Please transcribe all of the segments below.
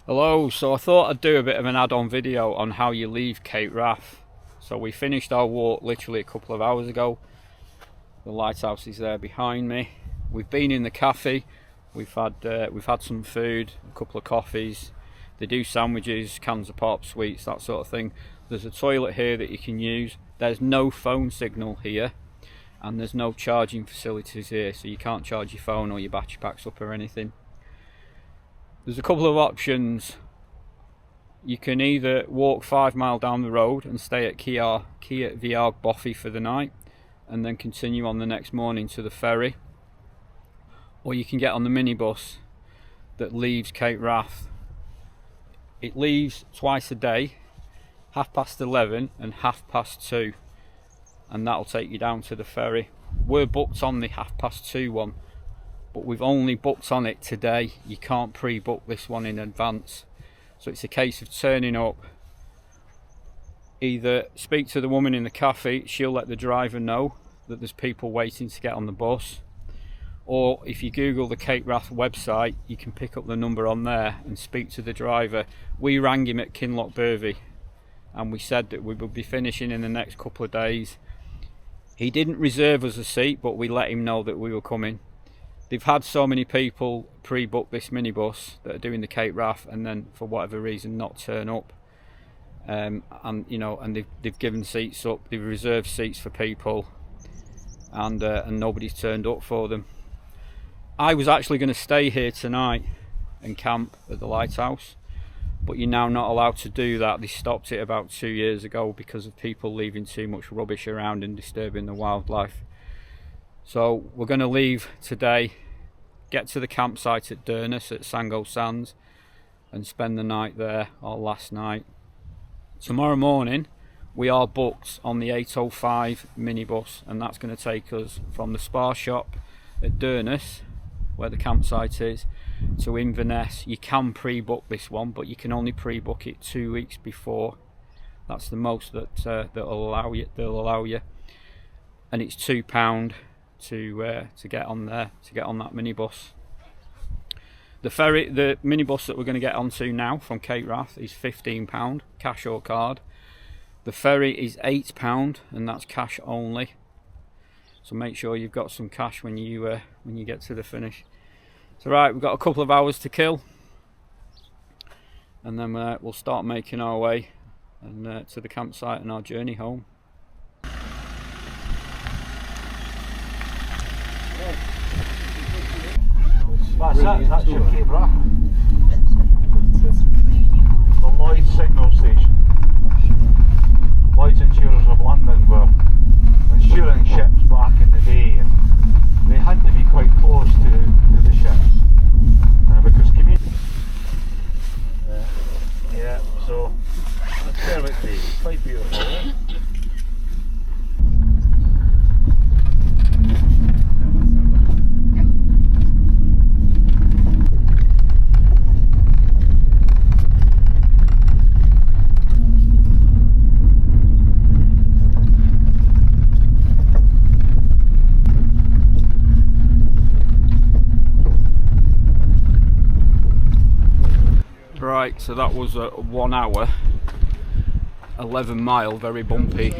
Hello, so I thought I'd do a bit of an add-on video on how you leave Cape Wrath. So we finished our walk literally a couple of hours ago. The lighthouse is there behind me. We've been in the cafe, we've had some food, a couple of coffees. They do sandwiches, cans of pop, sweets, that sort of thing. There's a toilet here that you can use. There's no phone signal here, and there's no charging facilities here, so you can't charge your phone or your battery packs up or anything. There's a couple of options. You can either walk 5 miles down the road and stay at Kearvaig Bothy for the night and then continue on the next morning to the ferry, or you can get on the minibus that leaves Cape Wrath. It leaves twice a day, 11:30 and 2:30, and that'll take you down to the ferry. We're booked on the 2:30 one, but we've only booked on it today. You can't pre-book this one in advance, so it's a case of turning up. Either speak to the woman in the cafe, she'll let the driver know that there's people waiting to get on the bus, or if you Google the Cape Wrath website, you can pick up the number on there and speak to the driver. We rang him at Kearvaig Bothy and we said that we would be finishing in the next couple of days. He didn't reserve us a seat, but we let him know that we were coming. They've had so many people pre-book this minibus that are doing the Cape Wrath and then for whatever reason not turn up, and you know, and they've given seats up, they've reserved seats for people, and nobody's turned up for them. I was actually going to stay here tonight and camp at the lighthouse, but you're now not allowed to do that. They stopped it about 2 years ago because of people leaving too much rubbish around and disturbing the wildlife. So we're going to leave today, get to the campsite at Durness at Sango Sands and spend the night there, or last night. Tomorrow morning we are booked on the 8:05 minibus, and that's going to take us from the Spar shop at Durness, where the campsite is, to Inverness. You can pre-book this one, but you can only pre-book it 2 weeks before. That's the most that they'll allow you, and it's £2 to get on there, to get on that minibus. The minibus that we're going to get onto now from Cape Wrath is £15, cash or card. The ferry is £8, and that's cash only. So make sure you've got some cash when you get to the finish. So right, we've got a couple of hours to kill, and then we'll start making our way to the campsite and our journey home. That's your Cape Wrath. The Lloyd signal station. Lloyd's Insurers of London were insuring ships back in the day, and they had to be quite close to the ships because community. Yeah, so that's Kearvaig Bothy. It's quite beautiful. Eh? Right, so that was a 1 hour, 11 mile, very bumpy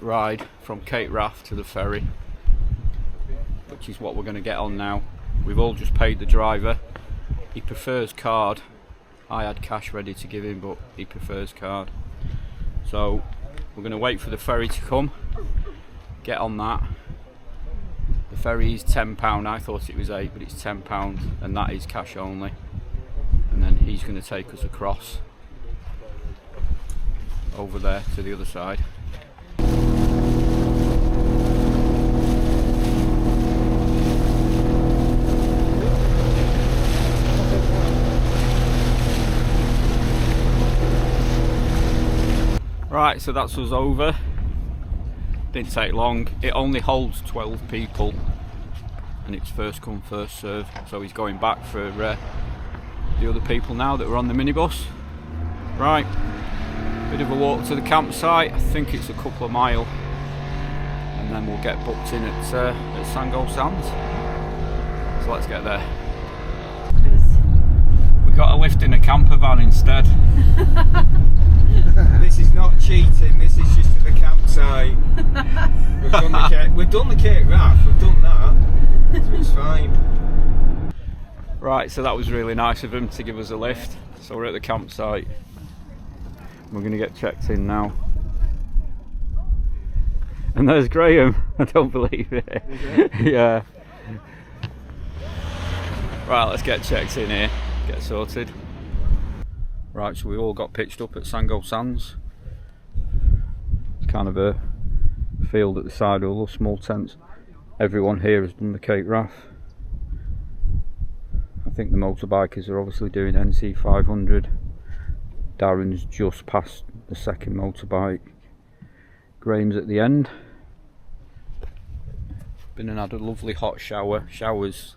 ride from Cape Wrath to the ferry, which is what we're going to get on now. We've all just paid the driver. He prefers card. I had cash ready to give him, but he prefers card. So we're going to wait for the ferry to come, get on that. The ferry is £10, I thought it was £8, but it's £10, and that is cash only. And then he's going to take us across over there to the other side. Right, so that's us over. Didn't take long. It only holds 12 people, and it's first come first serve, so he's going back for the other people now that were on the minibus. Right, bit of a walk to the campsite. I think it's a couple of miles, and then we'll get booked in at Sango Sands. So let's get there. got a lift in a camper van instead. This is not cheating, this is just to the campsite. We've done the Cape Wrath, we've done that, so it's fine. Right, so that was really nice of him to give us a lift. So we're at the campsite. We're going to get checked in now. And there's Graham. I don't believe it. Yeah. Right, let's get checked in here. Get sorted. Right, so we all got pitched up at Sango Sands. It's kind of a field at the side of all small tents. Everyone here has done the Cape Wrath. I think the motorbikers are obviously doing NC 500. Darren's just past the second motorbike. Graham's at the end. Been and had a lovely hot shower. Shower's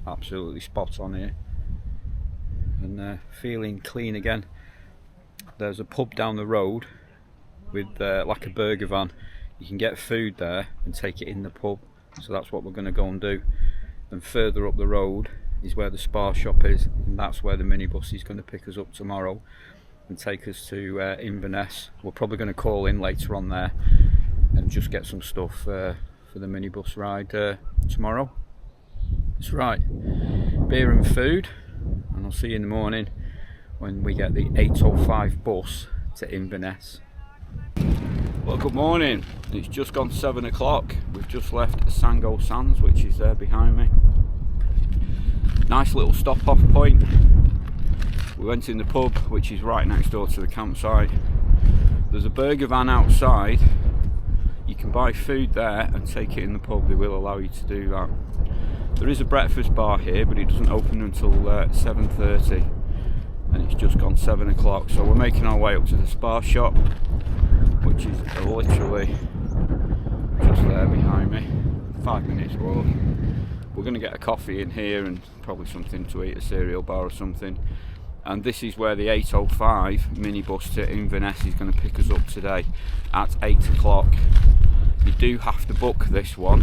absolutely spot on here. And feeling clean again. There's a pub down the road with like a burger van. You can get food there and take it in the pub. So that's what we're going to go and do. And further up the road is where the Spar shop is, and that's where the minibus is going to pick us up tomorrow and take us to Inverness. We're probably going to call in later on there and just get some stuff for the minibus ride tomorrow. That's right, beer and food, and I'll see you in the morning when we get the 8:05 bus to Inverness. Well, good morning. It's just gone 7 o'clock. We've just left Sango Sands, which is there behind me. Nice little stop off point. We went in the pub, which is right next door to the campsite. There's a burger van outside. You can buy food there and take it in the pub. They will allow you to do that. There is a breakfast bar here, but it doesn't open until 7:30, and it's just gone 7 o'clock. So we're making our way up to the Spar shop, which is literally just there behind me. 5 minutes walk. We're going to get a coffee in here and probably something to eat, a cereal bar or something. And this is where the 8:05 minibus to Inverness is going to pick us up today at 8 o'clock. You do have to book this one.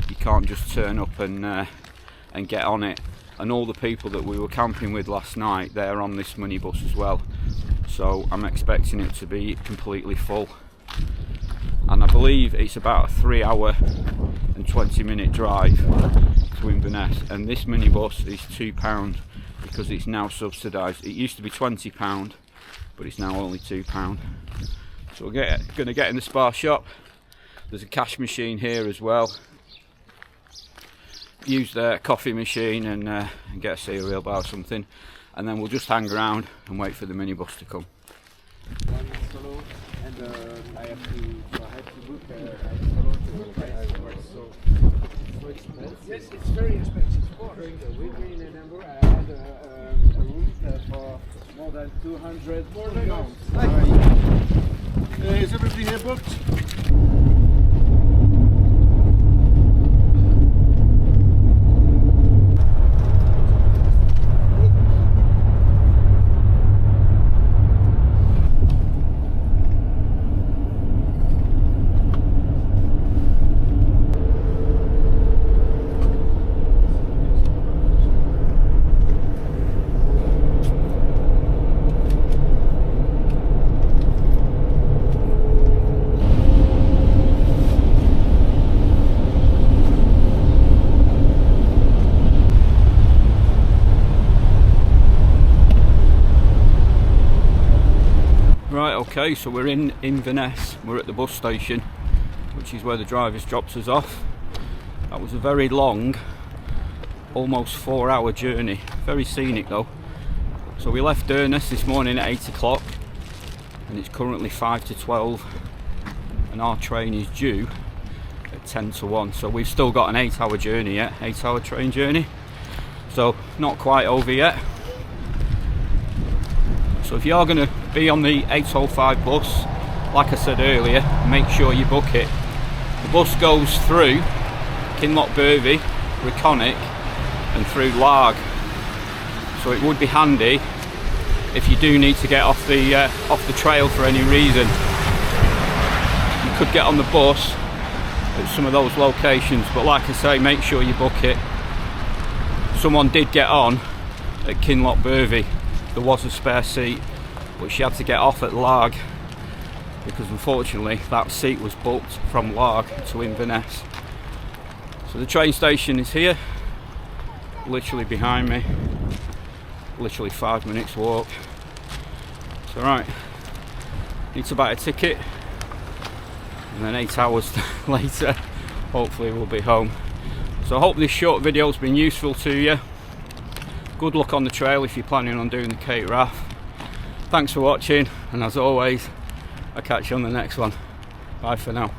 You can't just turn up and get on it. And all the people that we were camping with last night, they're on this minibus as well. So I'm expecting it to be completely full. And I believe it's about a 3-hour and 20-minute drive to Inverness. And this minibus is £2 because it's now subsidised. It used to be £20, but it's now only £2. So we're going to get in the Spar shop. There's a cash machine here as well. Use the coffee machine and get a cereal bar or something. And then we'll just hang around and wait for the minibus to come. Solo, and I have to book solo to so expensive. Yes, it's very expensive. During the week in Edinburgh, I had a room for more than 200 pounds. Is everything here booked? Okay, so we're in Inverness. We're at the bus station, which is where the drivers dropped us off. That was a very long, almost 4-hour journey. Very scenic though. So we left Durness this morning at 8 o'clock, and it's currently 5 to 12, and our train is due at 10 to 1. So we've still got an 8-hour journey yet, 8-hour train journey. So not quite over yet. So if you're going to be on the 8:05 bus, like I said earlier, make sure you book it. The bus goes through Kinloch Bothy, Reconic and through Larg. So it would be handy if you do need to get off the trail for any reason. You could get on the bus at some of those locations, but like I say, make sure you book it. Someone did get on at Kearvaig Bothy there was a spare seat, but she had to get off at Larg because unfortunately that seat was booked from Larg to Inverness. So the train station is here, literally behind me, literally 5 minutes walk. So right, need to buy a ticket, and then 8 hours later hopefully we'll be home. So I hope this short video has been useful to you. Good luck on the trail if you're planning on doing the Cape Wrath. Thanks for watching, and as always, I'll catch you on the next one. Bye for now.